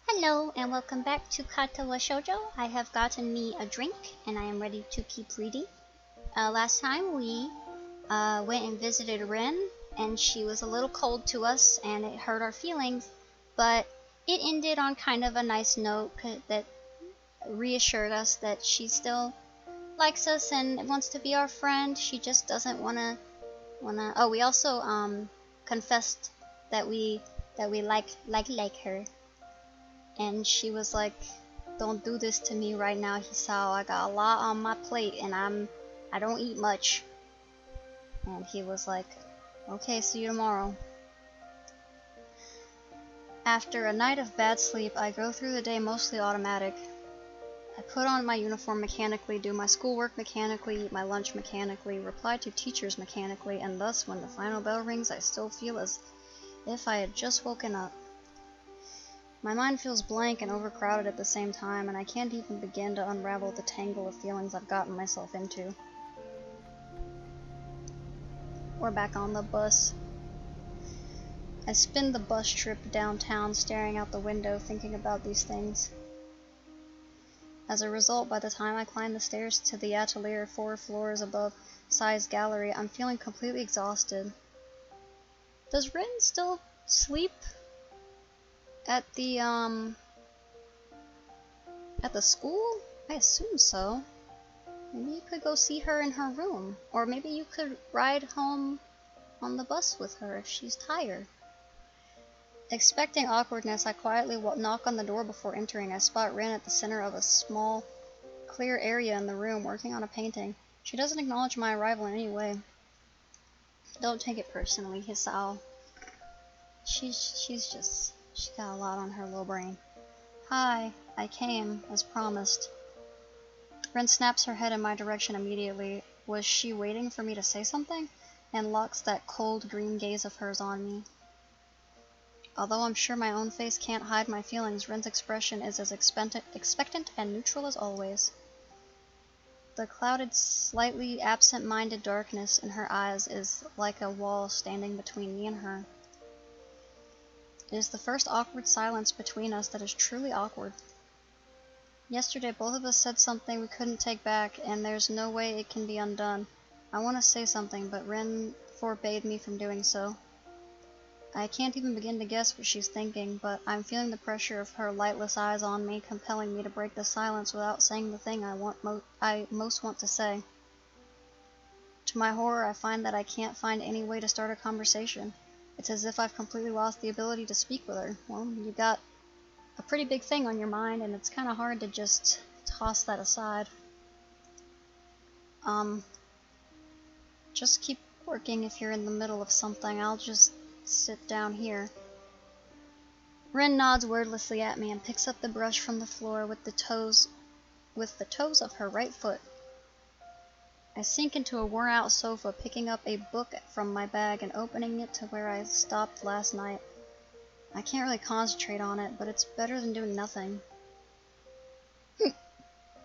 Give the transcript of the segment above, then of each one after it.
Hello and welcome back to Katawa Shoujo. I have gotten me a drink and I am ready to keep reading. Last time we went and visited Rin and she was a little cold to us and it hurt our feelings, but it ended on kind of a nice note that reassured us that she still likes us and wants to be our friend. She just doesn't wanna. Oh, we also confessed that we like her. And she was like, "Don't do this to me right now, Hisao. I got a lot on my plate and I don't eat much." And he was like, "Okay, see you tomorrow." After a night of bad sleep, I go through the day mostly automatic. I put on my uniform mechanically, do my schoolwork mechanically, eat my lunch mechanically, reply to teachers mechanically, and thus when the final bell rings I still feel as if I had just woken up. My mind feels blank and overcrowded at the same time, and I can't even begin to unravel the tangle of feelings I've gotten myself into. We're back on the bus. I spend the bus trip downtown staring out the window thinking about these things. As a result, by the time I climb the stairs to the atelier 4 floors above Sai's gallery, I'm feeling completely exhausted. Does Rin still sleep at the school? I assume so. Maybe you could go see her in her room, or maybe you could ride home on the bus with her if she's tired. Expecting awkwardness, I quietly knock on the door before entering. I spot Rin at the center of a small, clear area in the room, working on a painting. She doesn't acknowledge my arrival in any way. Don't take it personally, Hisao. She's got a lot on her little brain. Hi, I came, as promised. Rin snaps her head in my direction immediately. Was she waiting for me to say something? And locks that cold green gaze of hers on me. Although I'm sure my own face can't hide my feelings, Rin's expression is as expectant and neutral as always. The clouded, slightly absent-minded darkness in her eyes is like a wall standing between me and her. It is the first awkward silence between us that is truly awkward. Yesterday both of us said something we couldn't take back, and there's no way it can be undone. I want to say something, but Rin forbade me from doing so. I can't even begin to guess what she's thinking, but I'm feeling the pressure of her lightless eyes on me, compelling me to break the silence without saying the thing I most want to say. To my horror, I find that I can't find any way to start a conversation. It's as if I've completely lost the ability to speak with her. Well, you got a pretty big thing on your mind, and it's kind of hard to just toss that aside. Just keep working if you're in the middle of something. I'll just sit down here. Rin nods wordlessly at me and picks up the brush from the floor with the toes of her right foot. I sink into a worn-out sofa, picking up a book from my bag and opening it to where I stopped last night. I can't really concentrate on it, but it's better than doing nothing.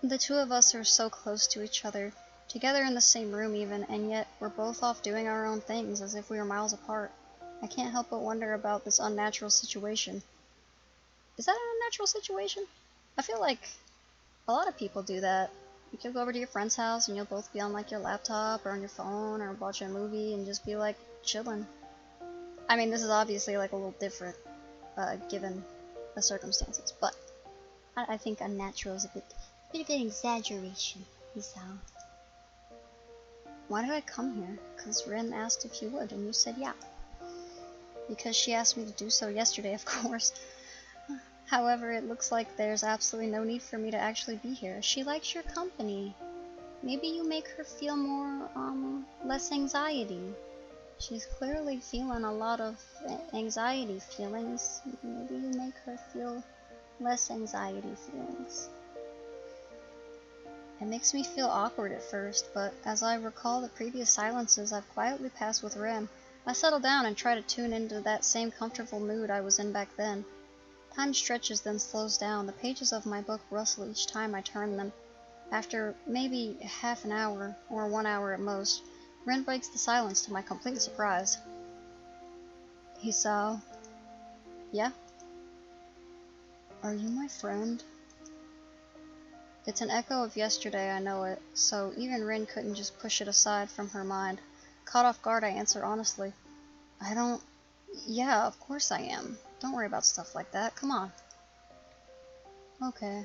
The two of us are so close to each other, together in the same room even, and yet we're both off doing our own things as if we were miles apart. I can't help but wonder about this unnatural situation. Is that an unnatural situation? I feel like a lot of people do that. You could go over to your friend's house and you'll both be on like your laptop or on your phone or watching a movie and just be like chilling. I mean, this is obviously like a little different given the circumstances, but I think unnatural is a bit of an exaggeration, Hisao. Why did I come here? Because Rin asked if you would, and you said yeah. Because she asked me to do so yesterday, of course. However, it looks like there's absolutely no need for me to actually be here. She likes your company. Maybe you make her feel more, less anxiety. She's clearly feeling a lot of anxiety feelings. Maybe you make her feel less anxiety feelings. It makes me feel awkward at first, but as I recall the previous silences I've quietly passed with Rin, I settle down and try to tune into that same comfortable mood I was in back then. Time stretches, then slows down. The pages of my book rustle each time I turn them. After maybe half an hour, or 1 hour at most, Rin breaks the silence to my complete surprise. Hisao, Yeah? Are you my friend? It's an echo of yesterday, I know it, so even Rin couldn't just push it aside from her mind. Caught off guard, I answer honestly. Yeah, of course I am. Don't worry about stuff like that, come on. Okay.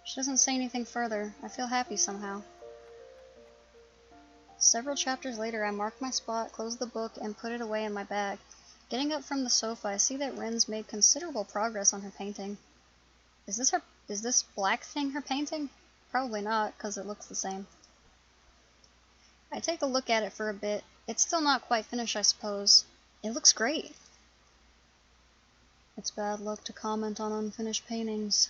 She doesn't say anything further. I feel happy somehow. Several chapters later, I mark my spot, close the book, and put it away in my bag. Getting up from the sofa, I see that Rin's made considerable progress on her painting. Is this black thing her painting? Probably not, because it looks the same. I take a look at it for a bit. It's still not quite finished, I suppose. It looks great. It's bad luck to comment on unfinished paintings.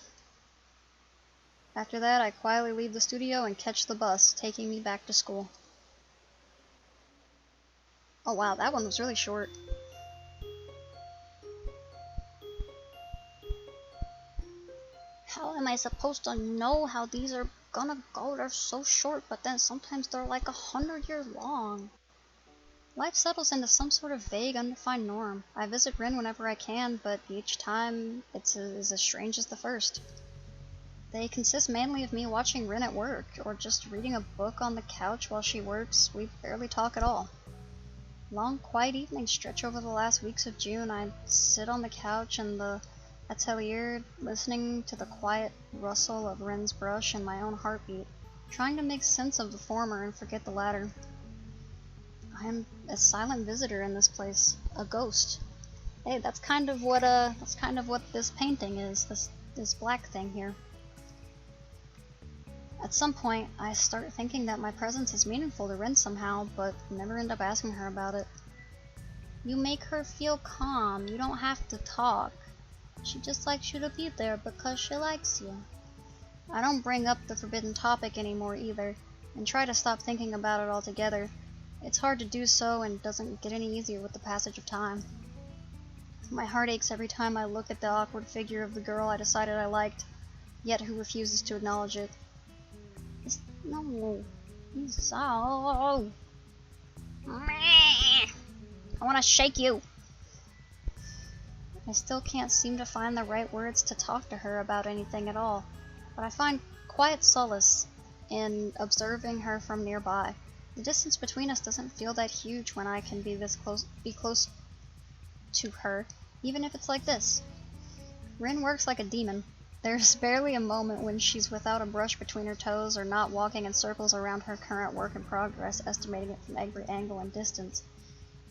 After that, I quietly leave the studio and catch the bus, taking me back to school. Oh wow, that one was really short. How am I supposed to know how these are gonna go? They're so short, but then sometimes they're like 100 years long. Life settles into some sort of vague, undefined norm. I visit Rin whenever I can, but each time it's as strange as the first. They consist mainly of me watching Rin at work, or just reading a book on the couch while she works. We barely talk at all. Long, quiet evenings stretch over the last weeks of June. I sit on the couch in the atelier, listening to the quiet rustle of Rin's brush and my own heartbeat, trying to make sense of the former and forget the latter. I am a silent visitor in this place, a ghost. Hey, that's kind of what this painting is, this black thing here. At some point, I start thinking that my presence is meaningful to Rin somehow, but never end up asking her about it. You make her feel calm, you don't have to talk. She just likes you to be there because she likes you. I don't bring up the forbidden topic anymore either, and try to stop thinking about it altogether. It's hard to do so and doesn't get any easier with the passage of time. My heart aches every time I look at the awkward figure of the girl I decided I liked, yet who refuses to acknowledge it. No. I want to shake you. I still can't seem to find the right words to talk to her about anything at all, but I find quiet solace in observing her from nearby. The distance between us doesn't feel that huge when I can be close to her, even if it's like this. Rin works like a demon. There's barely a moment when she's without a brush between her toes or not walking in circles around her current work in progress, estimating it from every angle and distance.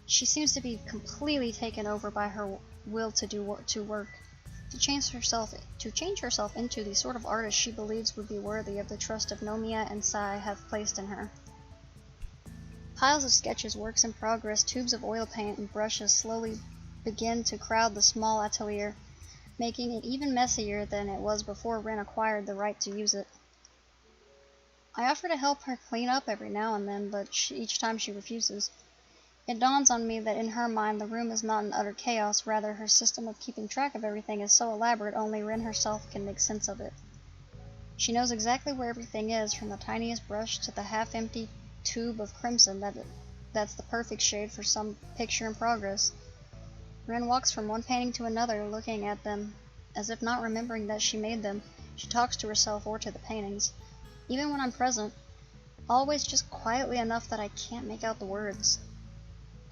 She seems to be completely taken over by her will to work, to change herself into the sort of artist she believes would be worthy of the trust of Nomiya and Sai have placed in her. Piles of sketches, works in progress, tubes of oil paint, and brushes slowly begin to crowd the small atelier, making it even messier than it was before Rin acquired the right to use it. I offer to help her clean up every now and then, but each time she refuses. It dawns on me that in her mind the room is not in utter chaos, rather her system of keeping track of everything is so elaborate only Rin herself can make sense of it. She knows exactly where everything is, from the tiniest brush to the half-empty tube of crimson that's the perfect shade for some picture in progress. Rin walks from one painting to another, looking at them, as if not remembering that she made them. She talks to herself or to the paintings. Even when I'm present, always just quietly enough that I can't make out the words.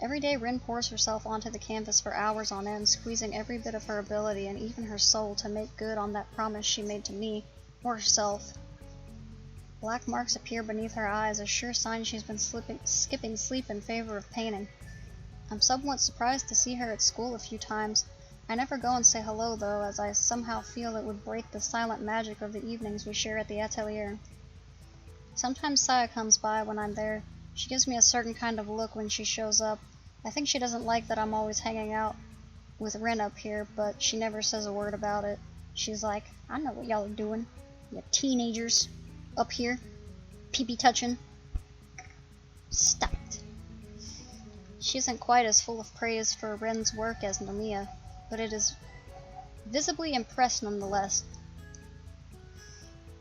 Every day Rin pours herself onto the canvas for hours on end, squeezing every bit of her ability and even her soul to make good on that promise she made to me, or herself. Black marks appear beneath her eyes, a sure sign she's been skipping sleep in favor of painting. I'm somewhat surprised to see her at school a few times. I never go and say hello, though, as I somehow feel it would break the silent magic of the evenings we share at the atelier. Sometimes Saya comes by when I'm there. She gives me a certain kind of look when she shows up. I think she doesn't like that I'm always hanging out with Rin up here, but she never says a word about it. She's like, I know what y'all are doing. You teenagers up here, pee-pee touching. Stop it. She isn't quite as full of praise for Rin's work as Nomiya, but it is visibly impressed nonetheless.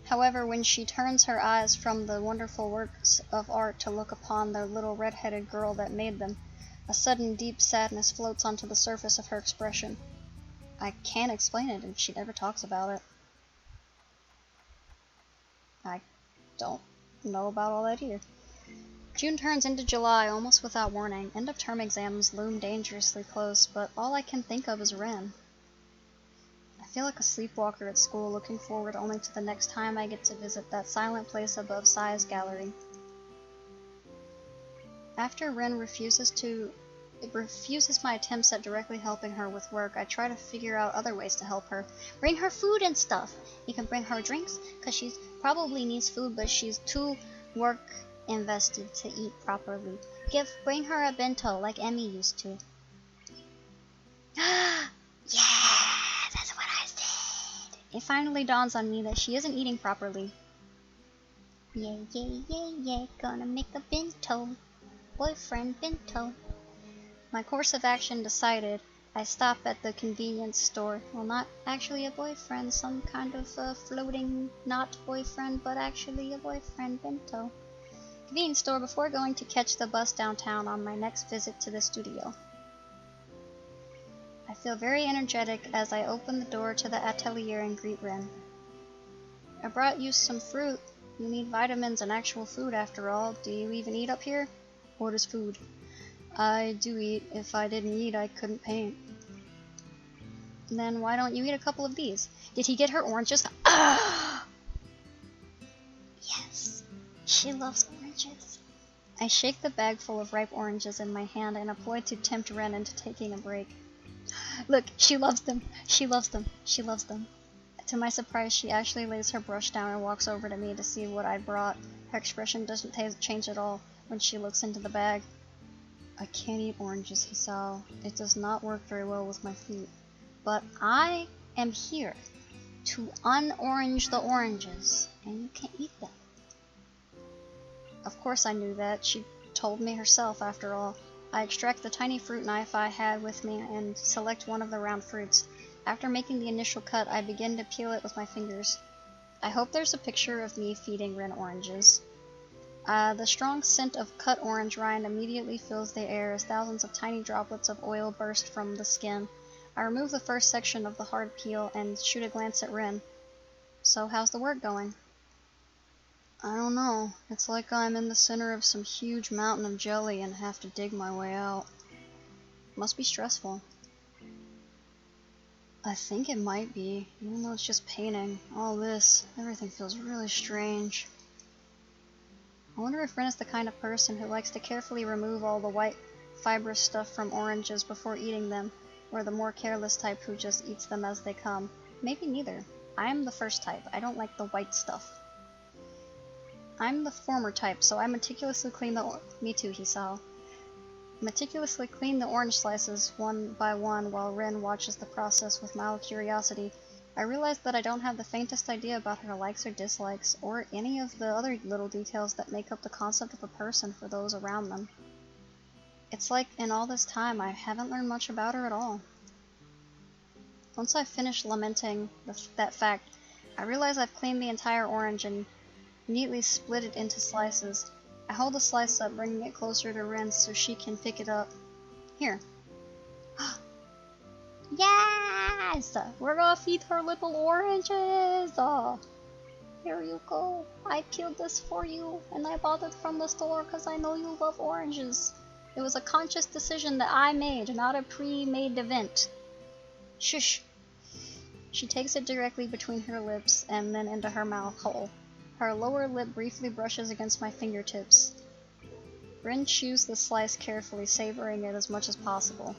However, when she turns her eyes from the wonderful works of art to look upon the little red-headed girl that made them, a sudden deep sadness floats onto the surface of her expression. I can't explain it, and she never talks about it. I don't know about all that either. June turns into July almost without warning. End of term exams loom dangerously close, but all I can think of is Ren. I feel like a sleepwalker at school, looking forward only to the next time I get to visit that silent place above Sai's gallery. After Ren refuses my attempts at directly helping her with work, I try to figure out other ways to help her. Bring her food and stuff. You can bring her drinks, cause she probably needs food, but she's too work invested to eat properly. Bring her a bento like Emmy used to. Yeah, that's what I said. It finally dawns on me that she isn't eating properly. Yeah, gonna make a bento. Boyfriend bento. My course of action decided, I stop at the convenience store. Well, not actually a boyfriend, some kind of floating not boyfriend, but actually a boyfriend bento. Convenience store before going to catch the bus downtown on my next visit to the studio. I feel very energetic as I open the door to the atelier and greet Ren. I brought you some fruit. You need vitamins and actual food after all. Do you even eat up here? What is food? I do eat. If I didn't eat, I couldn't paint. Then why don't you eat a couple of these? Did he get her oranges? Ah! Yes. She loves oranges. I shake the bag full of ripe oranges in my hand and employ to tempt Ren into taking a break. Look, she loves them. She loves them. She loves them. To my surprise, she actually lays her brush down and walks over to me to see what I brought. Her expression doesn't change at all when she looks into the bag. I can't eat oranges, Hisao. It does not work very well with my feet. But I am here to un-orange the oranges, and you can eat them. Of course I knew that. She told me herself, after all. I extract the tiny fruit knife I had with me and select one of the round fruits. After making the initial cut, I begin to peel it with my fingers. I hope there's a picture of me feeding Ren oranges. The strong scent of cut orange rind immediately fills the air as thousands of tiny droplets of oil burst from the skin. I remove the first section of the hard peel and shoot a glance at Ren. So how's the work going? I don't know. It's like I'm in the center of some huge mountain of jelly and have to dig my way out. Must be stressful. I think it might be, even though it's just painting. All this, everything feels really strange. I wonder if Ren is the kind of person who likes to carefully remove all the white, fibrous stuff from oranges before eating them, or the more careless type who just eats them as they come. Maybe neither. I am the first type. I don't like the white stuff. I'm the former type, so I meticulously clean the Me too, Hisao. Meticulously clean the orange slices one by one while Ren watches the process with mild curiosity. I realize that I don't have the faintest idea about her likes or dislikes, or any of the other little details that make up the concept of a person for those around them. It's like in all this time I haven't learned much about her at all. Once I finish lamenting that fact, I realize I've cleaned the entire orange and neatly split it into slices. I hold the slice up, bringing it closer to Ren so she can pick it up. Here. Yes! We're gonna feed her little oranges! Here you go. I peeled this for you, and I bought it from the store because I know you love oranges. It was a conscious decision that I made, not a pre-made event. Shush! She takes it directly between her lips and then into her mouth hole. Her lower lip briefly brushes against my fingertips. Ren chews the slice carefully, savoring it as much as possible.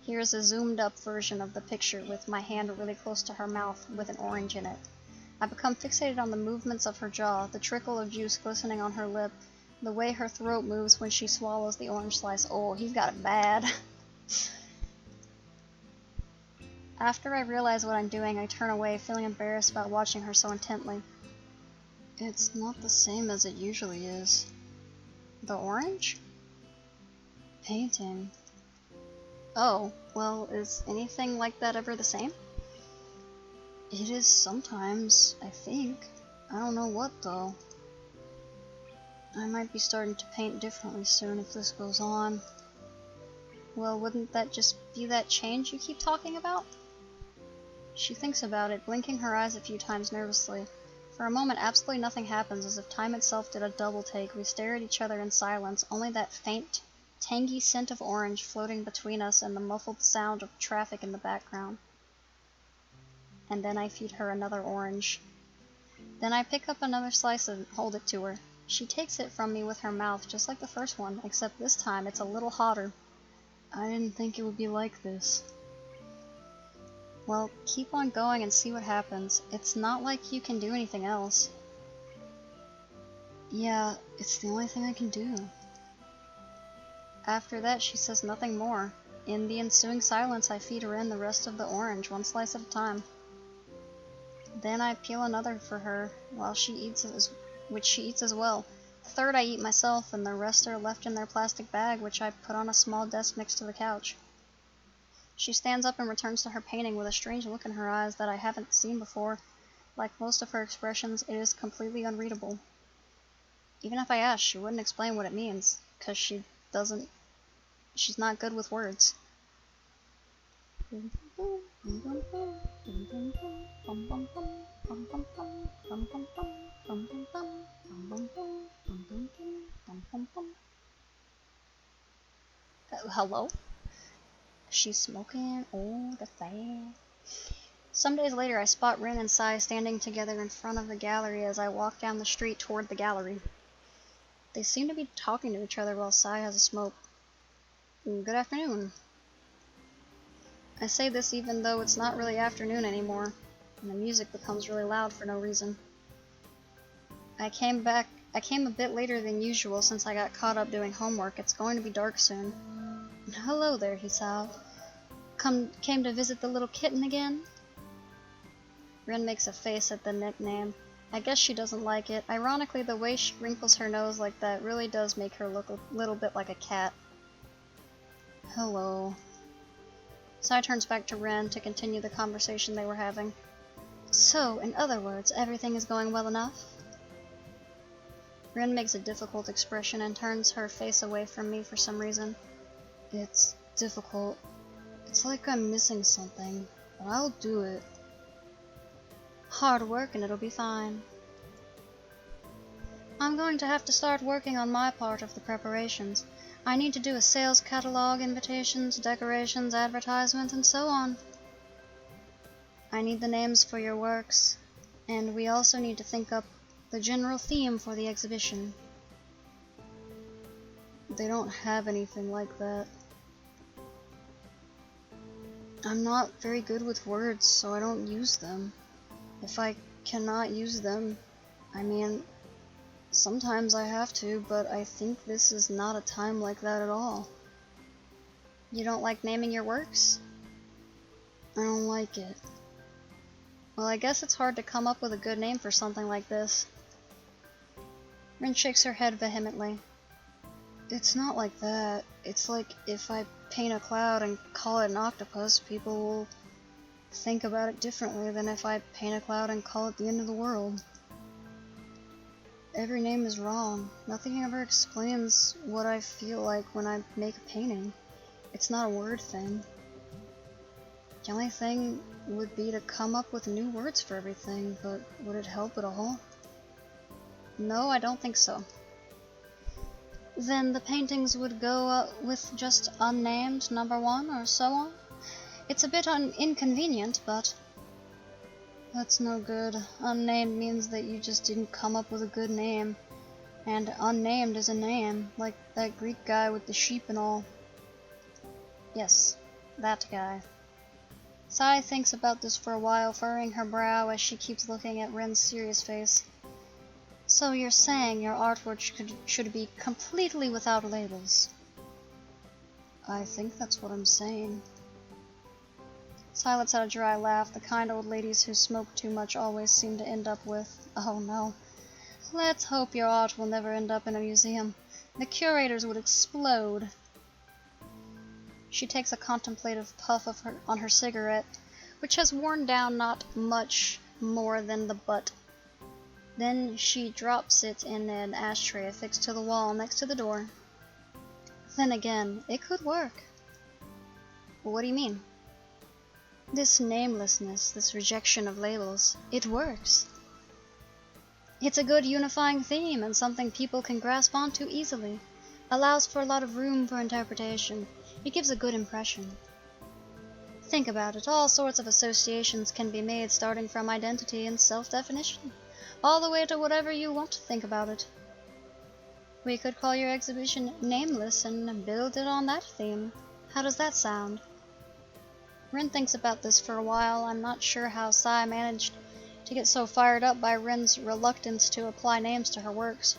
Here's a zoomed-up version of the picture with my hand really close to her mouth with an orange in it. I become fixated on the movements of her jaw, the trickle of juice glistening on her lip, the way her throat moves when she swallows the orange slice. Oh, he's got it bad. After I realize what I'm doing, I turn away, feeling embarrassed about watching her so intently. It's not the same as it usually is. The orange? Painting. Oh, well, is anything like that ever the same? It is sometimes, I think. I don't know what, though. I might be starting to paint differently soon if this goes on. Well, wouldn't that just be that change you keep talking about? She thinks about it, blinking her eyes a few times nervously. For a moment, absolutely nothing happens, as if time itself did a double take. We stare at each other in silence, only that faint, tangy scent of orange floating between us and the muffled sound of traffic in the background. And then I feed her another orange. Then I pick up another slice and hold it to her. She takes it from me with her mouth, just like the first one, except this time it's a little hotter. I didn't think it would be like this. Well, keep on going and see what happens. It's not like you can do anything else. Yeah, it's the only thing I can do. After that, she says nothing more. In the ensuing silence, I feed her in the rest of the orange, one slice at a time. Then I peel another for her, which she eats as well. The third I eat myself, and the rest are left in their plastic bag, which I put on a small desk next to the couch. She stands up and returns to her painting with a strange look in her eyes that I haven't seen before. Like most of her expressions, it is completely unreadable. Even if I asked, she wouldn't explain what it means, because she's not good with words. Hello? She's smoking. Oh, that's bad. Some days later, I spot Rin and Sai standing together in front of the gallery as I walk down the street toward the gallery. They seem to be talking to each other while Sai has a smoke. Good afternoon. I say this even though it's not really afternoon anymore, and the music becomes really loud for no reason. I came a bit later than usual since I got caught up doing homework. It's going to be dark soon. Hello there, he sighed. Came to visit the little kitten again? Rin makes a face at the nickname. I guess she doesn't like it. Ironically, the way she wrinkles her nose like that really does make her look a little bit like a cat. Hello. Sai turns back to Rin to continue the conversation they were having. So, in other words, everything is going well enough? Rin makes a difficult expression and turns her face away from me for some reason. It's difficult. It's like I'm missing something, but I'll do it. Hard work and it'll be fine. I'm going to have to start working on my part of the preparations. I need to do a sales catalog, invitations, decorations, advertisements, and so on. I need the names for your works, and we also need to think up the general theme for the exhibition. They don't have anything like that. I'm not very good with words, so I don't use them. If I cannot use them, I mean, sometimes I have to, but I think this is not a time like that at all. You don't like naming your works? I don't like it. Well, I guess it's hard to come up with a good name for something like this. Rin shakes her head vehemently. It's not like that. It's like if I paint a cloud and call it an octopus, people will think about it differently than if I paint a cloud and call it the end of the world. Every name is wrong. Nothing ever explains what I feel like when I make a painting. It's not a word thing. The only thing would be to come up with new words for everything, but would it help at all? No, I don't think so. Then the paintings would go with just unnamed number 1 or so on? It's a bit inconvenient, but that's no good. Unnamed means that you just didn't come up with a good name, and unnamed is a name, like that Greek guy with the sheep and all. Yes, that guy. Sai thinks about this for a while, furrowing her brow as she keeps looking at Rin's serious face. So you're saying your artwork should be completely without labels? I think that's what I'm saying. Sai lets out a dry laugh, the kind old ladies who smoke too much always seem to end up with. Oh no. Let's hope your art will never end up in a museum. The curators would explode. She takes a contemplative puff on her cigarette, which has worn down not much more than the butt. Then she drops it in an ashtray affixed to the wall next to the door. Then again, it could work. What do you mean? This namelessness, this rejection of labels, it works. It's a good unifying theme and something people can grasp onto easily. Allows for a lot of room for interpretation. It gives a good impression. Think about it, all sorts of associations can be made starting from identity and self-definition, all the way to whatever you want to think about it. We could call your exhibition Nameless and build it on that theme. How does that sound? Rin thinks about this for a while. I'm not sure how Sai managed to get so fired up by Rin's reluctance to apply names to her works.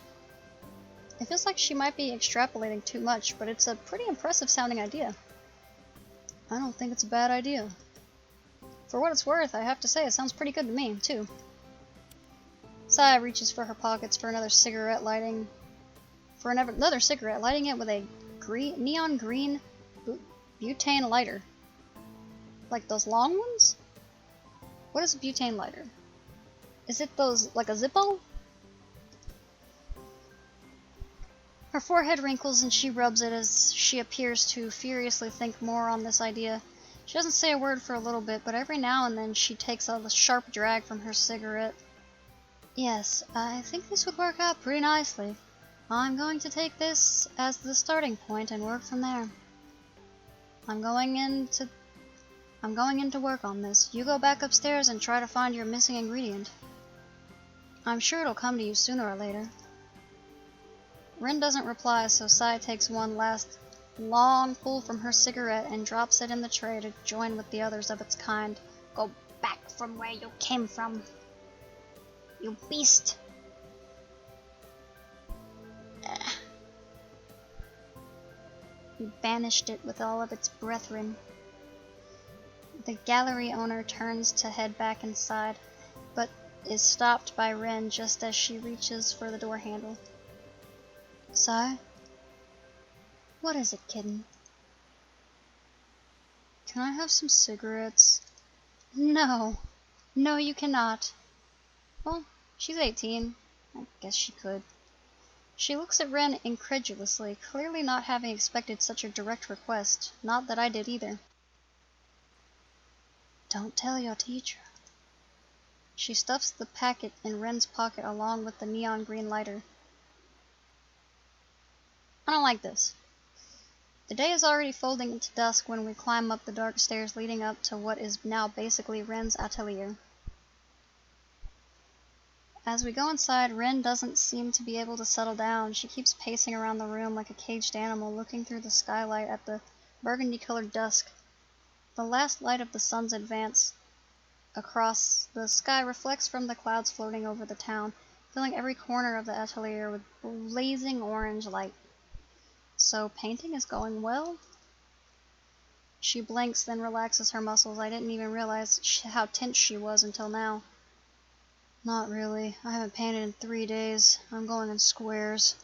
It feels like she might be extrapolating too much, but it's a pretty impressive sounding idea. I don't think it's a bad idea. For what it's worth, I have to say it sounds pretty good to me, too. Sai reaches for her pockets for another cigarette, lighting it with a neon green butane lighter. Like those long ones? What is a butane lighter? Is it those, like a Zippo? Her forehead wrinkles and she rubs it as she appears to furiously think more on this idea. She doesn't say a word for a little bit, but every now and then she takes a sharp drag from her cigarette. Yes, I think this would work out pretty nicely. I'm going to take this as the starting point and work from there. I'm going in to work on this. You go back upstairs and try to find your missing ingredient. I'm sure it'll come to you sooner or later. Rin doesn't reply, so Sai takes one last long pull from her cigarette and drops it in the tray to join with the others of its kind. Go back from where you came from, you beast! He banished it with all of its brethren. The gallery owner turns to head back inside, but is stopped by Rin just as she reaches for the door handle. Sai? What is it, kitten? Can I have some cigarettes? No. No, you cannot. Well, she's 18. I guess she could. She looks at Ren incredulously, clearly not having expected such a direct request. Not that I did either. Don't tell your teacher. She stuffs the packet in Ren's pocket along with the neon green lighter. I don't like this. The day is already folding into dusk when we climb up the dark stairs leading up to what is now basically Ren's atelier. As we go inside, Ren doesn't seem to be able to settle down. She keeps pacing around the room like a caged animal, looking through the skylight at the burgundy-colored dusk. The last light of the sun's advance across the sky reflects from the clouds floating over the town, filling every corner of the atelier with blazing orange light. So, painting is going well? She blinks, then relaxes her muscles. I didn't even realize how tense she was until now. Not really. I haven't painted in 3 days. I'm going in squares.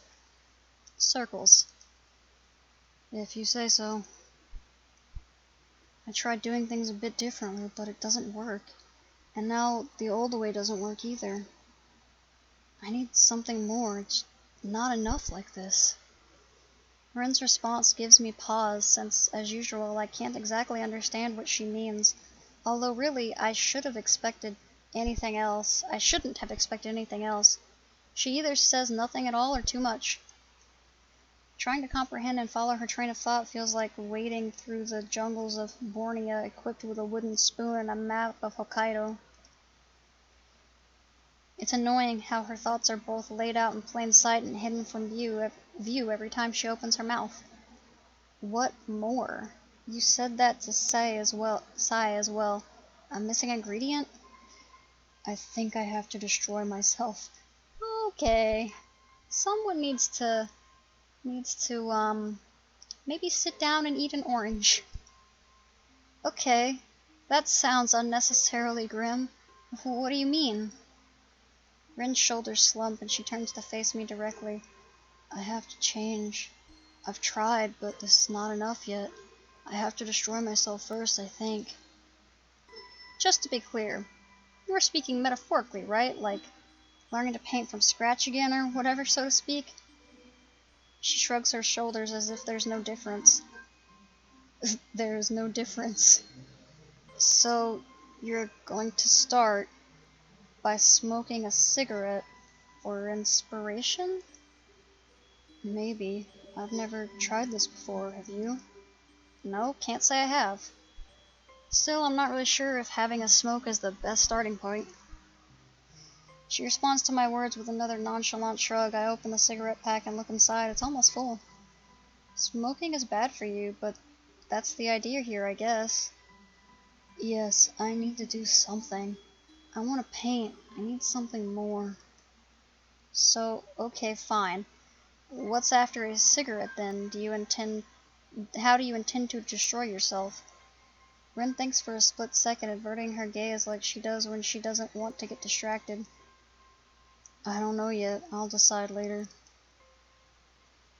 Circles. If you say so. I tried doing things a bit differently, but it doesn't work. And now the old way doesn't work either. I need something more. It's not enough like this. Ren's response gives me pause, since, as usual, I can't exactly understand what she means. Although really, I shouldn't have expected anything else. She either says nothing at all or too much. Trying to comprehend and follow her train of thought feels like wading through the jungles of Borneo equipped with a wooden spoon and a map of Hokkaido. It's annoying how her thoughts are both laid out in plain sight and hidden from view every time she opens her mouth. What more? You said that to Sai as well. A missing ingredient? I think I have to destroy myself. Okay. Someone needs to maybe sit down and eat an orange. Okay. That sounds unnecessarily grim. What do you mean? Ren's shoulders slump and she turns to face me directly. I have to change. I've tried, but this is not enough yet. I have to destroy myself first, I think. Just to be clear, you were speaking metaphorically, right? Like learning to paint from scratch again or whatever, so to speak? She shrugs her shoulders as if there's no difference. There's no difference. So, you're going to start by smoking a cigarette for inspiration? Maybe. I've never tried this before, have you? No, can't say I have. Still, I'm not really sure if having a smoke is the best starting point. She responds to my words with another nonchalant shrug. I open the cigarette pack and look inside. It's almost full. Smoking is bad for you, but that's the idea here, I guess. Yes, I need to do something. I want to paint. I need something more. So, okay, fine. What's after a cigarette then? How do you intend to destroy yourself? Ren thinks for a split second, averting her gaze like she does when she doesn't want to get distracted. I don't know yet. I'll decide later.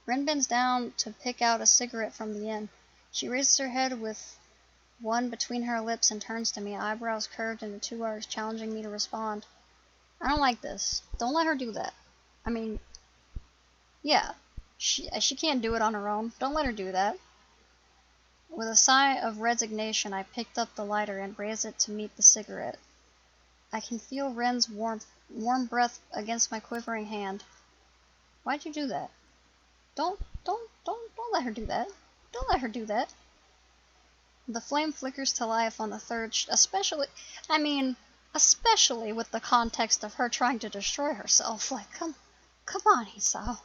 Ren bends down to pick out a cigarette from the end. She raises her head with one between her lips and turns to me, eyebrows curved into two arcs, challenging me to respond. I don't like this. Don't let her do that. I mean, yeah, she can't do it on her own. Don't let her do that. With a sigh of resignation, I picked up the lighter and raised it to meet the cigarette. I can feel Ren's warm breath against my quivering hand. Why'd you do that? Don't let her do that. Don't let her do that. The flame flickers to life on the third, especially with the context of her trying to destroy herself. Like, come on, Hisao.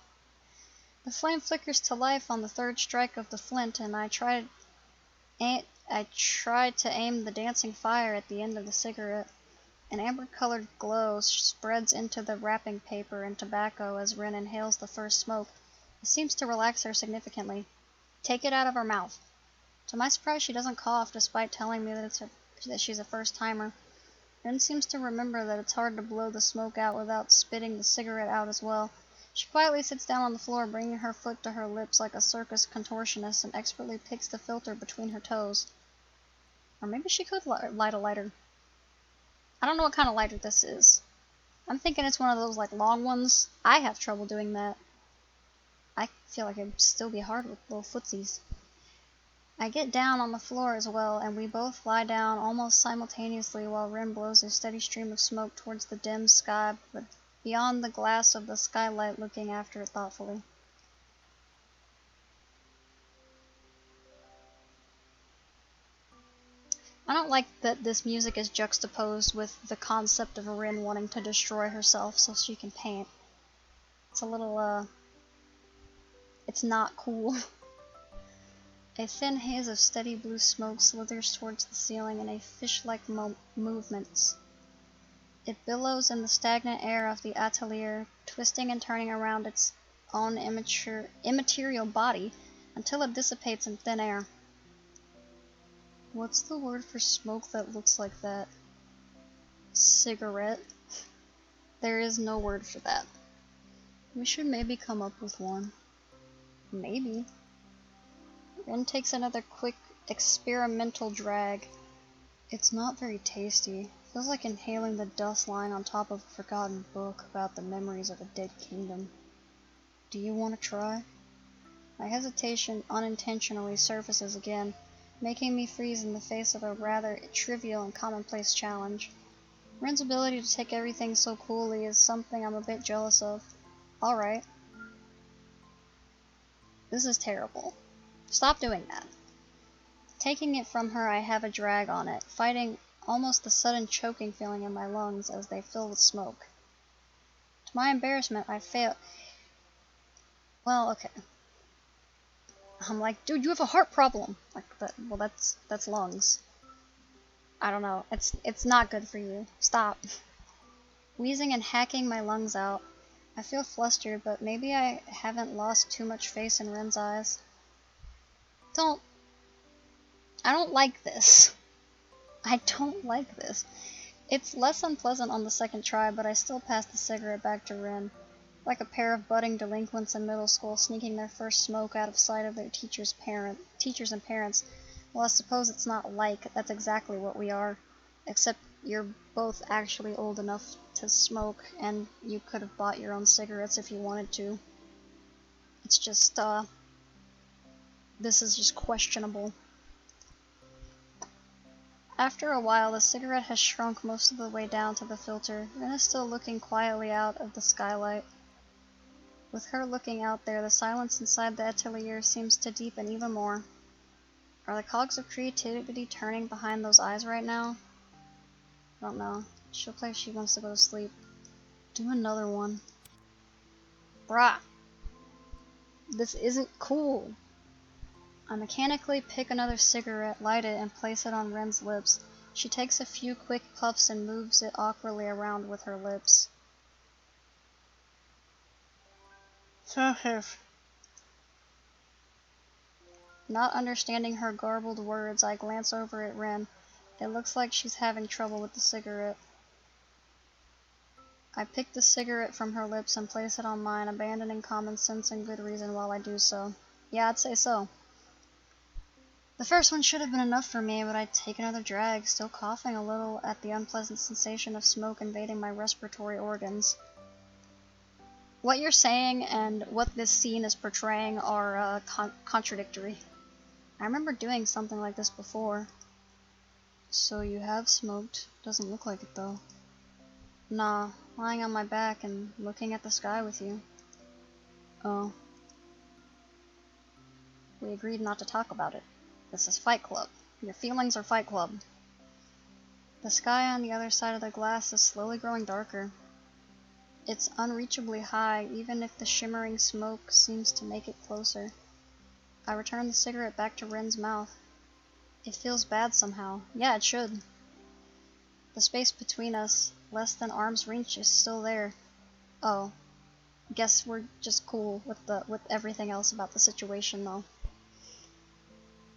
The flame flickers to life on the third strike of the flint, and I tried to aim the dancing fire at the end of the cigarette. An amber-colored glow spreads into the wrapping paper and tobacco as Ren inhales the first smoke. It seems to relax her significantly. Take it out of her mouth. To my surprise, she doesn't cough, despite telling me that she's a first-timer. Ren seems to remember that it's hard to blow the smoke out without spitting the cigarette out as well. She quietly sits down on the floor, bringing her foot to her lips like a circus contortionist, and expertly picks the filter between her toes. Or maybe she could light a lighter. I don't know what kind of lighter this is. I'm thinking it's one of those, like, long ones. I have trouble doing that. I feel like it'd still be hard with little footsies. I get down on the floor as well, and we both lie down almost simultaneously while Ren blows a steady stream of smoke towards the dim sky, but beyond the glass of the skylight, looking after it thoughtfully. I don't like that this music is juxtaposed with the concept of Rin wanting to destroy herself so she can paint. It's a little, it's not cool. A thin haze of steady blue smoke slithers towards the ceiling in a fish-like movements. It billows in the stagnant air of the atelier, twisting and turning around its own immaterial body until it dissipates in thin air. What's the word for smoke that looks like that? Cigarette? There is no word for that. We should maybe come up with one. Maybe. Ren takes another quick, experimental drag. It's not very tasty. Feels like inhaling the dust lying on top of a forgotten book about the memories of a dead kingdom. Do you want to try? My hesitation unintentionally surfaces again, making me freeze in the face of a rather trivial and commonplace challenge. Ren's ability to take everything so coolly is something I'm a bit jealous of. Alright. This is terrible. Stop doing that. Taking it from her, I have a drag on it, fighting almost the sudden choking feeling in my lungs as they fill with smoke. To my embarrassment, I fail. Well, okay. I'm like, dude, you have a heart problem. Like, well, that's lungs. I don't know. It's not good for you. Stop. Wheezing and hacking my lungs out. I feel flustered, but maybe I haven't lost too much face in Ren's eyes. I don't like this. I don't like this. It's less unpleasant on the second try, but I still pass the cigarette back to Ren. Like a pair of budding delinquents in middle school sneaking their first smoke out of sight of their teachers and parents. Well, I suppose it's not like, that's exactly what we are. Except you're both actually old enough to smoke, and you could have bought your own cigarettes if you wanted to. It's just, this is just questionable. After a while, the cigarette has shrunk most of the way down to the filter, and is still looking quietly out of the skylight. With her looking out there, the silence inside the atelier seems to deepen even more. Are the cogs of creativity turning behind those eyes right now? I don't know. She looks like she wants to go to sleep. Do another one. Brah! This isn't cool. I mechanically pick another cigarette, light it, and place it on Ren's lips. She takes a few quick puffs and moves it awkwardly around with her lips. Not understanding her garbled words, I glance over at Ren. It looks like she's having trouble with the cigarette. I pick the cigarette from her lips and place it on mine, abandoning common sense and good reason while I do so. Yeah, I'd say so. The first one should have been enough for me, but I take another drag, still coughing a little at the unpleasant sensation of smoke invading my respiratory organs. What you're saying and what this scene is portraying are contradictory. I remember doing something like this before. So you have smoked. Doesn't look like it though. Nah, lying on my back and looking at the sky with you. Oh. We agreed not to talk about it. This is Fight Club. Your feelings are Fight Club. The sky on the other side of the glass is slowly growing darker. It's unreachably high, even if the shimmering smoke seems to make it closer. I return the cigarette back to Ren's mouth. It feels bad somehow. Yeah, it should. The space between us, less than arm's reach, is still there. Oh. Guess we're just cool with everything else about the situation, though.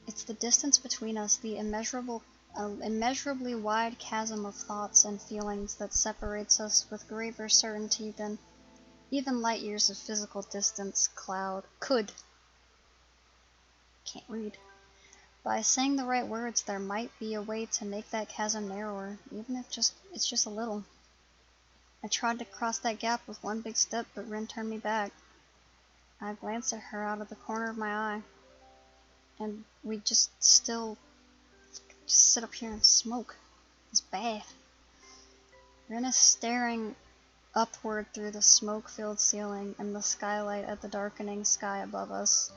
It's the distance between us, the immeasurably wide chasm of thoughts and feelings that separates us with greater certainty than even light years of physical distance could. Can't read. By saying the right words, there might be a way to make that chasm narrower, even if it's just a little. I tried to cross that gap with one big step, but Ren turned me back. I glanced at her out of the corner of my eye, and we just sit up here and smoke. It's bad. Ren is staring upward through the smoke-filled ceiling and the skylight at the darkening sky above us.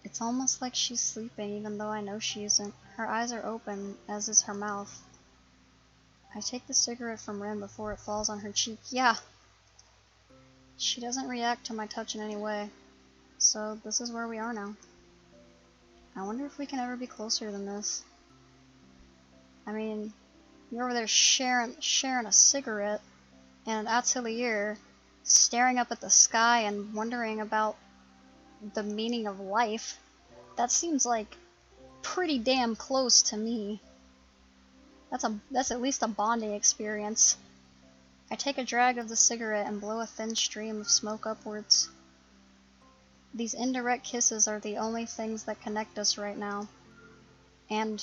It's almost like she's sleeping, even though I know she isn't. Her eyes are open, as is her mouth. I take the cigarette from Ren before it falls on her cheek. Yeah! She doesn't react to my touch in any way. So this is where we are now. I wonder if we can ever be closer than this. I mean, you're over there sharing a cigarette and an atelier, staring up at the sky and wondering about the meaning of life. That seems like pretty damn close to me. That's at least a bonding experience. I take a drag of the cigarette and blow a thin stream of smoke upwards. These indirect kisses are the only things that connect us right now. And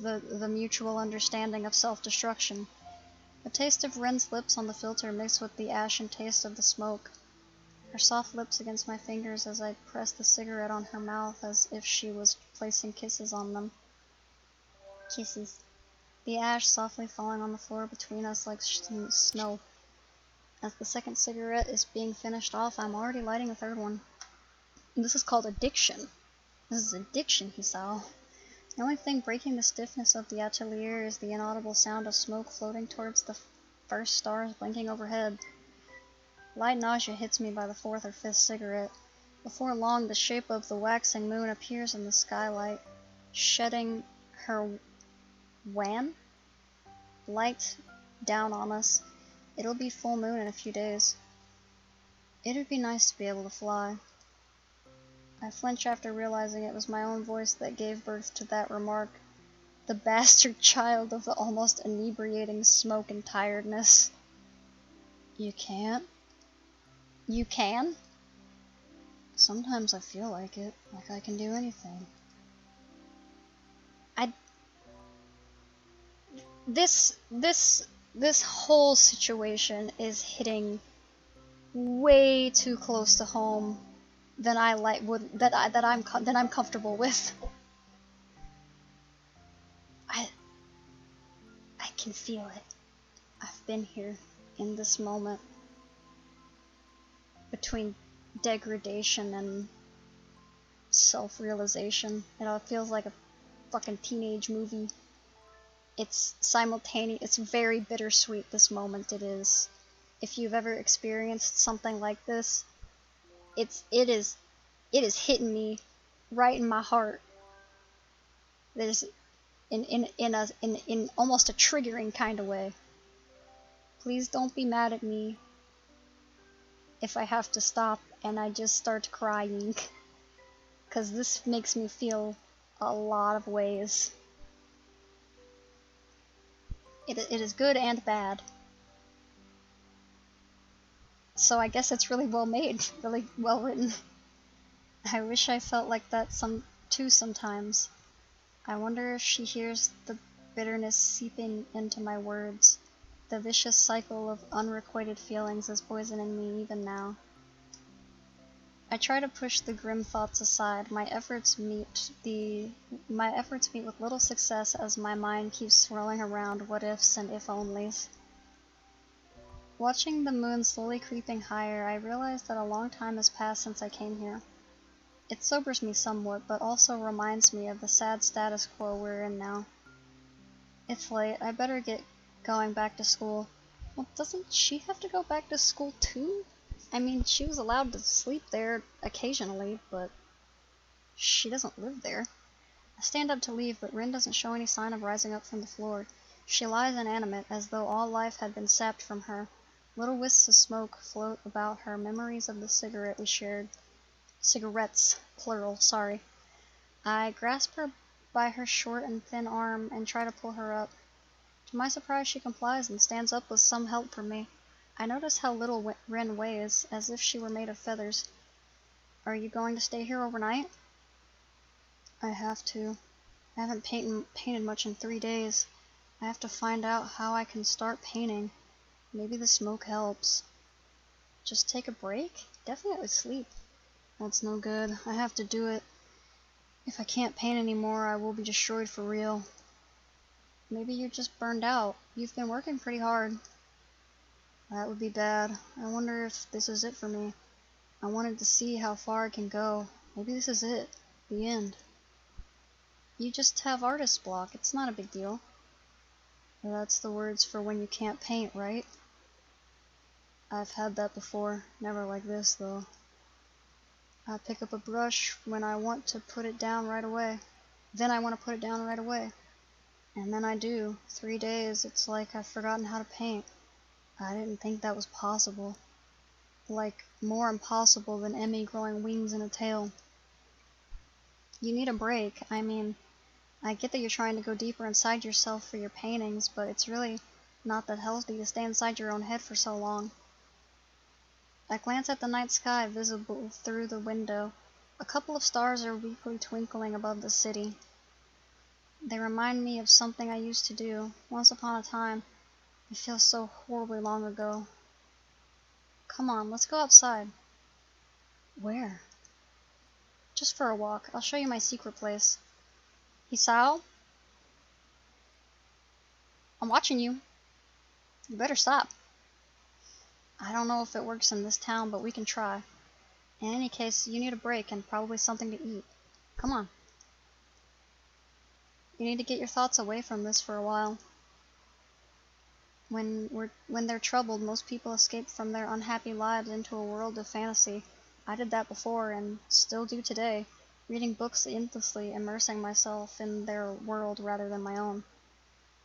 the mutual understanding of self-destruction. The taste of Ren's lips on the filter mixed with the ashen taste of the smoke. Her soft lips against my fingers as I press the cigarette on her mouth as if she was placing kisses on them. Kisses. The ash softly falling on the floor between us like snow. As the second cigarette is being finished off, I'm already lighting a third one. This is called addiction. This is addiction, Hisao. The only thing breaking the stiffness of the atelier is the inaudible sound of smoke floating towards the first stars blinking overhead. Light nausea hits me by the fourth or fifth cigarette. Before long, the shape of the waxing moon appears in the skylight, shedding her wan light down on us. It'll be full moon in a few days. It'd be nice to be able to fly. I flinch after realizing it was my own voice that gave birth to that remark, the bastard child of the almost inebriating smoke and tiredness. You can't? You can? Sometimes I feel like it, like I can do anything. This whole situation is hitting way too close to home than I'm comfortable with. can feel it. I've been here, in this moment, between degradation and self-realization. It all feels like a fucking teenage movie. It's simultaneous. It's very bittersweet, this moment it is. If you've ever experienced something like this, it is hitting me right in my heart. There's in almost a triggering kind of way. Please don't be mad at me if I have to stop and I just start crying, because this makes me feel a lot of ways. It is good and bad. So I guess it's really well made, really well written. I wish I felt like that too sometimes. I wonder if she hears the bitterness seeping into my words. The vicious cycle of unrequited feelings is poisoning me even now. I try to push the grim thoughts aside. My efforts meet with little success as my mind keeps swirling around what ifs and if onlys. Watching the moon slowly creeping higher, I realize that a long time has passed since I came here. It sobers me somewhat, but also reminds me of the sad status quo we're in now. It's late. I better get going back to school. Well, doesn't she have to go back to school too? I mean, she was allowed to sleep there occasionally, but she doesn't live there. I stand up to leave, but Rin doesn't show any sign of rising up from the floor. She lies inanimate, as though all life had been sapped from her. Little wisps of smoke float about her, memories of the cigarette we shared. Cigarettes, plural, sorry. I grasp her by her short and thin arm and try to pull her up. To my surprise, she complies and stands up with some help from me. I notice how little Rin weighs, as if she were made of feathers. Are you going to stay here overnight? I have to. I haven't painted much in 3 days. I have to find out how I can start painting. Maybe the smoke helps. Just take a break? Definitely sleep. That's no good. I have to do it. If I can't paint anymore, I will be destroyed for real. Maybe you're just burned out. You've been working pretty hard. That would be bad. I wonder if this is it for me. I wanted to see how far I can go. Maybe this is it. The end. You just have artist block. It's not a big deal. That's the words for when you can't paint, right? I've had that before. Never like this, though. I pick up a brush when I want to put it down right away. Then I want to put it down right away. And then I do. 3 days, it's like I've forgotten how to paint. I didn't think that was possible. Like, more impossible than Emmy growing wings and a tail. You need a break. I mean, I get that you're trying to go deeper inside yourself for your paintings, but it's really not that healthy to stay inside your own head for so long. I glance at the night sky visible through the window. A couple of stars are weakly twinkling above the city. They remind me of something I used to do, once upon a time. It feels so horribly long ago. Come on, let's go outside. Where? Just for a walk. I'll show you my secret place. Hisao? I'm watching you. You better stop. I don't know if it works in this town, but we can try. In any case, you need a break and probably something to eat. Come on. You need to get your thoughts away from this for a while. When they're troubled, most people escape from their unhappy lives into a world of fantasy. I did that before, and still do today, reading books endlessly, immersing myself in their world rather than my own.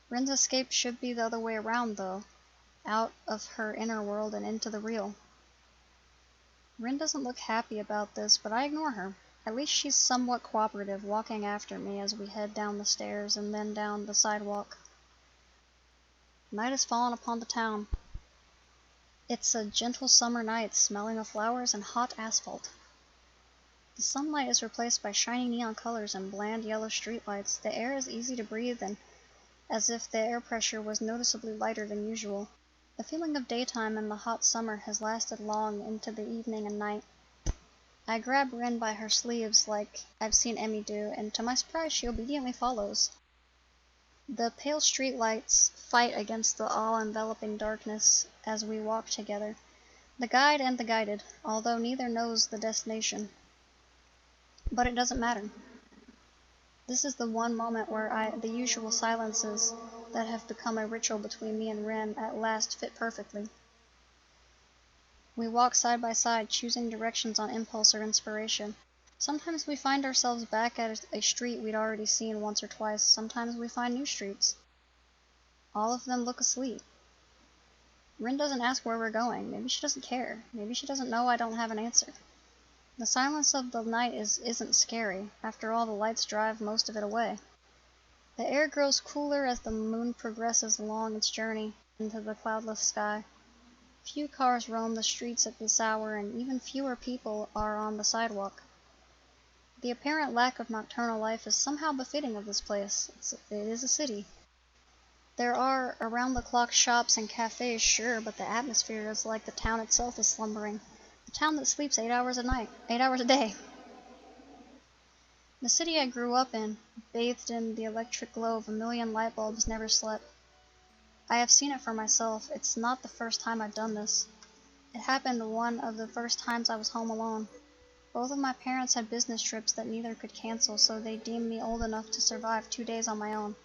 Rin's escape should be the other way around, though. Out of her inner world and into the real. Rin doesn't look happy about this, but I ignore her. At least she's somewhat cooperative, walking after me as we head down the stairs and then down the sidewalk. Night has fallen upon the town. It's a gentle summer night, smelling of flowers and hot asphalt. The sunlight is replaced by shiny neon colors and bland yellow streetlights. The air is easy to breathe and as if the air pressure was noticeably lighter than usual. The feeling of daytime in the hot summer has lasted long into the evening and night. I grab Rin by her sleeves like I've seen Emmy do, and to my surprise she obediently follows. The pale streetlights fight against the all-enveloping darkness as we walk together, the guide and the guided, although neither knows the destination. But it doesn't matter. This is the one moment where the usual silences that have become a ritual between me and Rin at last fit perfectly. We walk side by side, choosing directions on impulse or inspiration. Sometimes we find ourselves back at a street we'd already seen once or twice. Sometimes we find new streets. All of them look asleep. Rin doesn't ask where we're going. Maybe she doesn't care. Maybe she doesn't know I don't have an answer. The silence of the night isn't scary. After all, the lights drive most of it away. The air grows cooler as the moon progresses along its journey into the cloudless sky. Few cars roam the streets at this hour, and even fewer people are on the sidewalk. The apparent lack of nocturnal life is somehow befitting of this place. It is a city. There are around-the-clock shops and cafes, sure, but the atmosphere is like the town itself is slumbering. A town that sleeps 8 hours a day. The city I grew up in, bathed in the electric glow of a million light bulbs, never slept. I have seen it for myself. It's not the first time I've done this. It happened one of the first times I was home alone. Both of my parents had business trips that neither could cancel, so they deemed me old enough to survive 2 days on my own.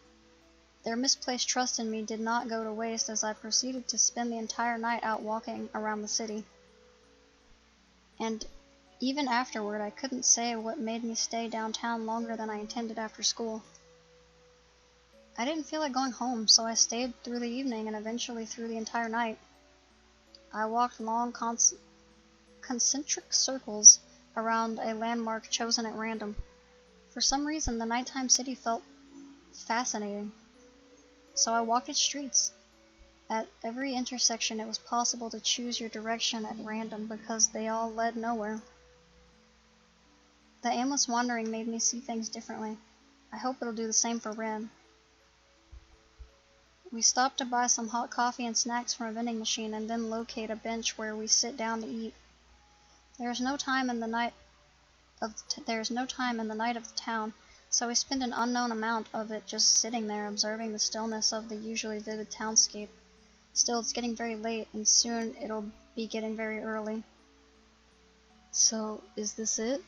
Their misplaced trust in me did not go to waste as I proceeded to spend the entire night out walking around the city. And even afterward, I couldn't say what made me stay downtown longer than I intended after school. I didn't feel like going home, so I stayed through the evening and eventually through the entire night. I walked long concentric circles around a landmark chosen at random. For some reason, the nighttime city felt fascinating. So I walked its streets. At every intersection, it was possible to choose your direction at random because they all led nowhere. The aimless wandering made me see things differently. I hope it'll do the same for Rin. We stop to buy some hot coffee and snacks from a vending machine and then locate a bench where we sit down to eat. There is no time in the night of the town, so we spend an unknown amount of it just sitting there observing the stillness of the usually vivid townscape. Still, it's getting very late, and soon it'll be getting very early. So, is this it?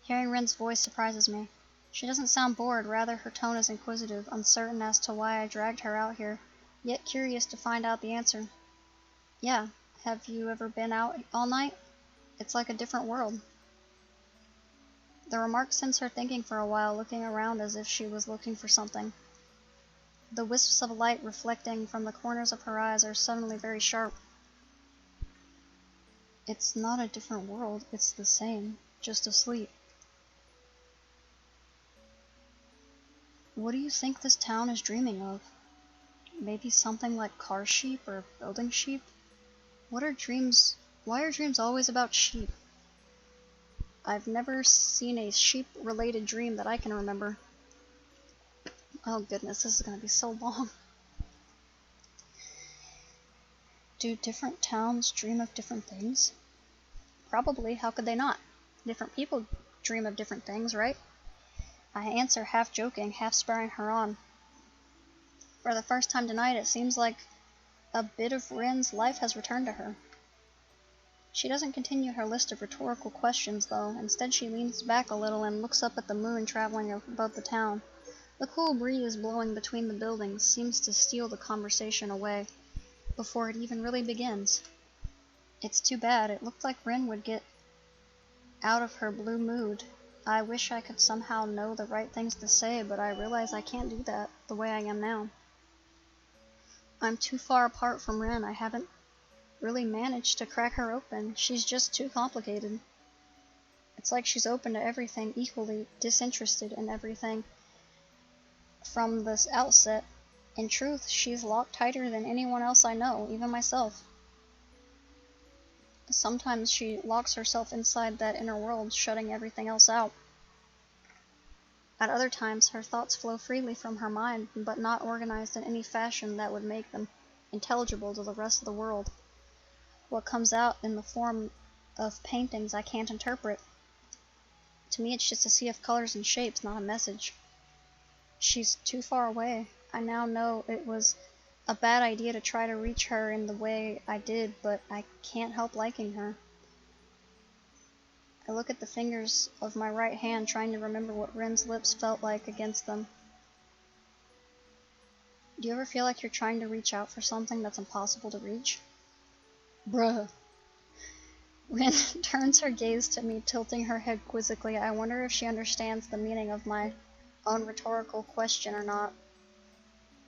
Hearing Rin's voice surprises me. She doesn't sound bored, rather her tone is inquisitive, uncertain as to why I dragged her out here, yet curious to find out the answer. Yeah, have you ever been out all night? It's like a different world. The remark sends her thinking for a while, looking around as if she was looking for something. The wisps of light reflecting from the corners of her eyes are suddenly very sharp. It's not a different world, it's the same, just asleep. What do you think this town is dreaming of? Maybe something like car sheep or building sheep? Why are dreams always about sheep? I've never seen a sheep-related dream that I can remember. Oh goodness, this is gonna be so long. Do different towns dream of different things? Probably, how could they not? Different people dream of different things, right? I answer half joking, half spurring her on. For the first time tonight, it seems like a bit of Rin's life has returned to her. She doesn't continue her list of rhetorical questions, though. Instead, she leans back a little and looks up at the moon traveling above the town. The cool breeze blowing between the buildings seems to steal the conversation away before it even really begins. It's too bad. It looked like Rin would get out of her blue mood. I wish I could somehow know the right things to say, but I realize I can't do that the way I am now. I'm too far apart from Rin. I haven't really managed to crack her open. She's just too complicated. It's like she's open to everything, equally disinterested in everything from this outset. In truth, she's locked tighter than anyone else I know, even myself. Sometimes she locks herself inside that inner world, shutting everything else out. At other times, her thoughts flow freely from her mind, but not organized in any fashion that would make them intelligible to the rest of the world. What comes out in the form of paintings I can't interpret. To me, it's just a sea of colors and shapes, not a message. She's too far away. I now know it was a bad idea to try to reach her in the way I did, but I can't help liking her. I look at the fingers of my right hand, trying to remember what Ren's lips felt like against them. Do you ever feel like you're trying to reach out for something that's impossible to reach? Bruh. Ren turns her gaze to me, tilting her head quizzically. I wonder if she understands the meaning of my own rhetorical question or not.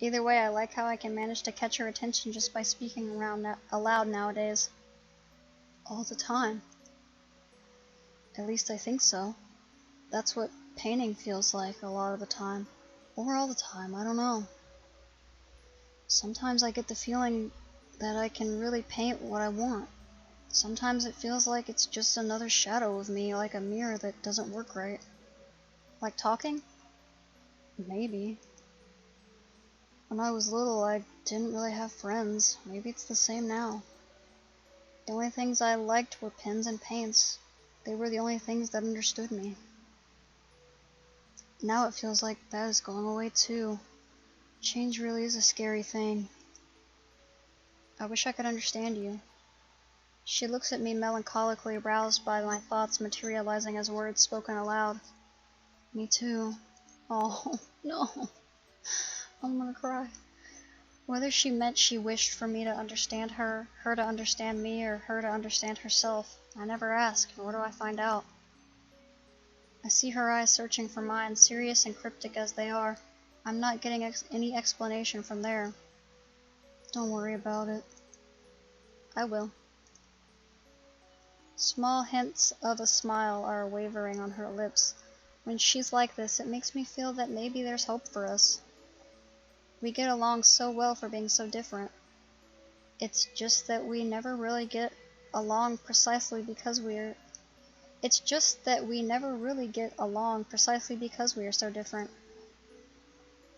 Either way, I like how I can manage to catch her attention just by speaking aloud nowadays. All the time. At least I think so. That's what painting feels like a lot of the time. Or all the time, I don't know. Sometimes I get the feeling that I can really paint what I want. Sometimes it feels like it's just another shadow of me, like a mirror that doesn't work right. Like talking? Maybe. When I was little, I didn't really have friends. Maybe it's the same now. The only things I liked were pens and paints. They were the only things that understood me. Now it feels like that is going away too. Change really is a scary thing. I wish I could understand you. She looks at me melancholically, aroused by my thoughts materializing as words spoken aloud. Me too. Oh, no. I'm gonna cry. Whether she meant she wished for me to understand her, her to understand me, or her to understand herself, I never ask, nor do I find out. I see her eyes searching for mine, serious and cryptic as they are. I'm not getting any explanation from there. Don't worry about it. I will. Small hints of a smile are wavering on her lips. When she's like this, it makes me feel that maybe there's hope for us. We get along so well for being so different. It's just that we never really get along precisely because we are so different.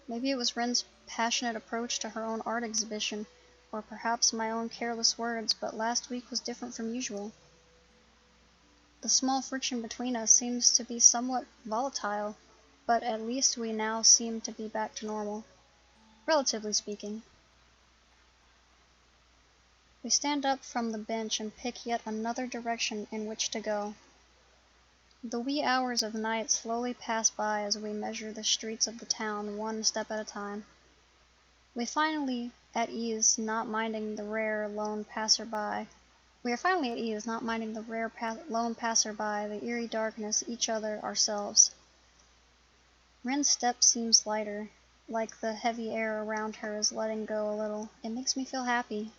Maybe it was Ren's passionate approach to her own art exhibition, or perhaps my own careless words, but last week was different from usual. The small friction between us seems to be somewhat volatile, but at least we now seem to be back to normal, relatively speaking. We stand up from the bench and pick yet another direction in which to go. The wee hours of night slowly pass by as we measure the streets of the town one step at a time. We are finally at ease, not minding the rare lone passerby, the eerie darkness, each other, ourselves. Ren's step seems lighter, like the heavy air around her is letting go a little. It makes me feel happy.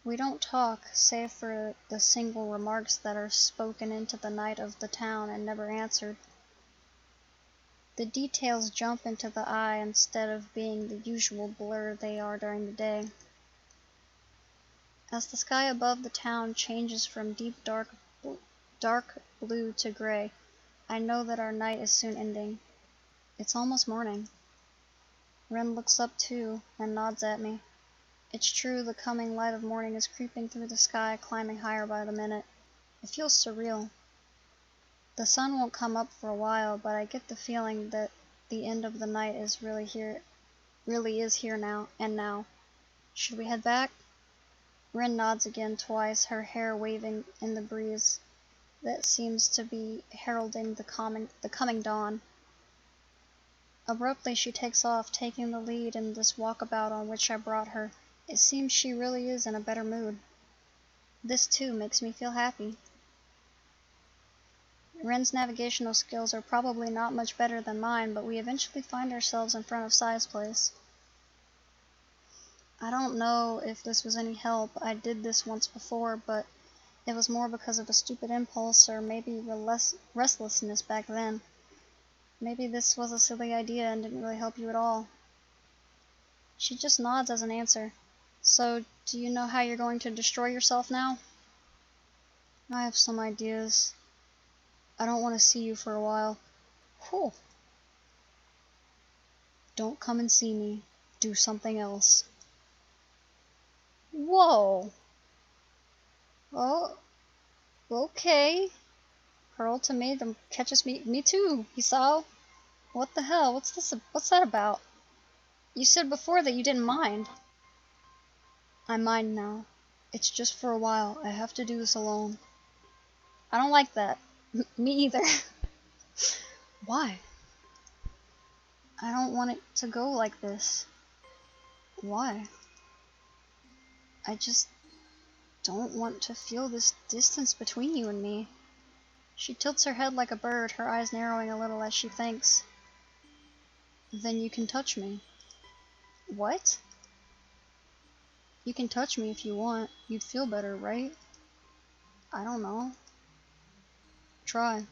We don't talk, save for the single remarks that are spoken into the night of the town and never answered. The details jump into the eye instead of being the usual blur they are during the day. As the sky above the town changes from deep dark blue to gray, I know that our night is soon ending. It's almost morning. Ren looks up too and nods at me. It's true, the coming light of morning is creeping through the sky, climbing higher by the minute. It feels surreal. The sun won't come up for a while, but I get the feeling that the end of the night is really is here now. Should we head back? Ren nods again twice, her hair waving in the breeze that seems to be heralding the coming dawn. Abruptly she takes off, taking the lead in this walkabout on which I brought her. It seems she really is in a better mood. This too makes me feel happy. Ren's navigational skills are probably not much better than mine, but we eventually find ourselves in front of Sai's place. I don't know if this was any help. I did this once before, but it was more because of a stupid impulse or maybe restlessness back then. Maybe this was a silly idea and didn't really help you at all. She just nods as an answer. So, do you know how you're going to destroy yourself now? I have some ideas. I don't want to see you for a while. Whew. Don't come and see me. Do something else. Whoa. Oh, okay. Her ultimatum catches me too, Hisao. What the hell? What's that about? You said before that you didn't mind. I mind now. It's just for a while. I have to do this alone. I don't like that. Me either. Why? I don't want it to go like this. Why? I just don't want to feel this distance between you and me. She tilts her head like a bird, her eyes narrowing a little as she thinks. Then you can touch me. What? You can touch me if you want. You'd feel better, right? I don't know. Try.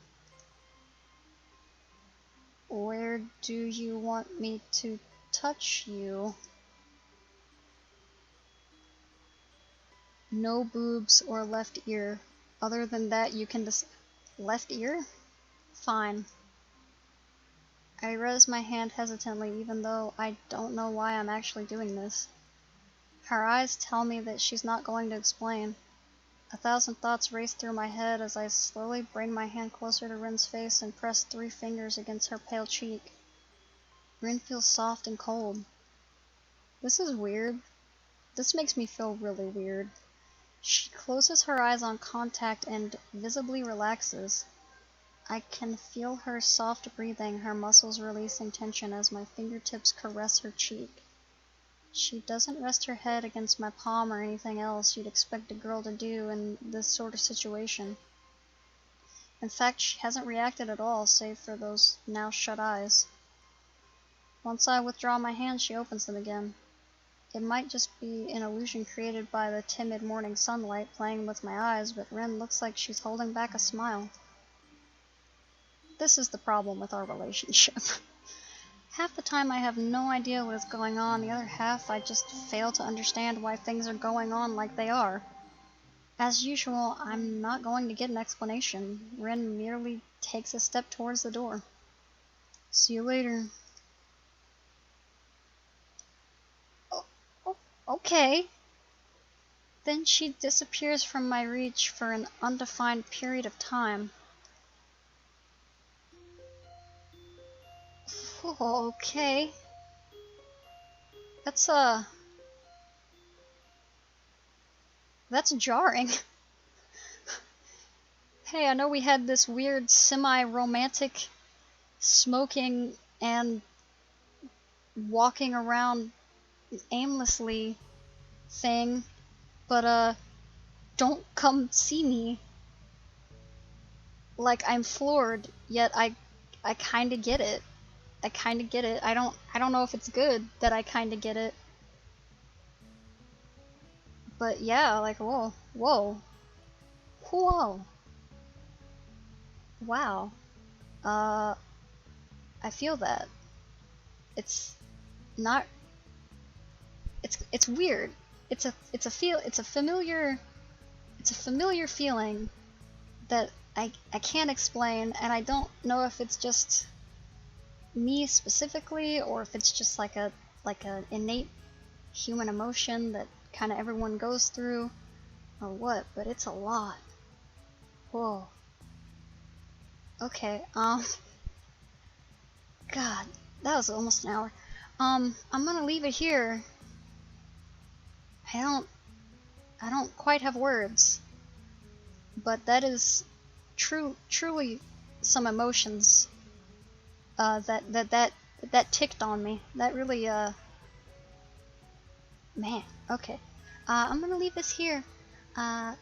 Where do you want me to touch you? No boobs or left ear. Other than that, you can left ear? Fine. I raise my hand hesitantly, even though I don't know why I'm actually doing this. Her eyes tell me that she's not going to explain. 1,000 thoughts race through my head as I slowly bring my hand closer to Rin's face and press 3 fingers against her pale cheek. Rin feels soft and cold. This is weird. This makes me feel really weird. She closes her eyes on contact and visibly relaxes. I can feel her soft breathing, her muscles releasing tension as my fingertips caress her cheek. She doesn't rest her head against my palm or anything else you'd expect a girl to do in this sort of situation. In fact, she hasn't reacted at all, save for those now shut eyes. Once I withdraw my hand, she opens them again. It might just be an illusion created by the timid morning sunlight playing with my eyes, but Rin looks like she's holding back a smile. This is the problem with our relationship. Half the time I have no idea what is going on, the other half I just fail to understand why things are going on like they are. As usual, I'm not going to get an explanation. Rin merely takes a step towards the door. See you later. Oh, okay. Then she disappears from my reach for an undefined period of time. Okay. That's jarring. Hey, I know we had this weird semi-romantic smoking and walking around aimlessly thing, but don't come see me. Like, I'm floored, yet I kinda get it. I kinda get it. I don't know if it's good that I kinda get it. But yeah, like, whoa. Wow. I feel that. It's not, it's weird. It's a familiar feeling that I can't explain, and I don't know if it's just me specifically, or if it's just like an innate human emotion that kind of everyone goes through, or what, but it's a lot. Whoa. Okay, God, that was almost an hour. I'm gonna leave it here. I don't quite have words, but that is truly some emotions that ticked on me. That really man. Okay. I'm gonna leave this here. Bye.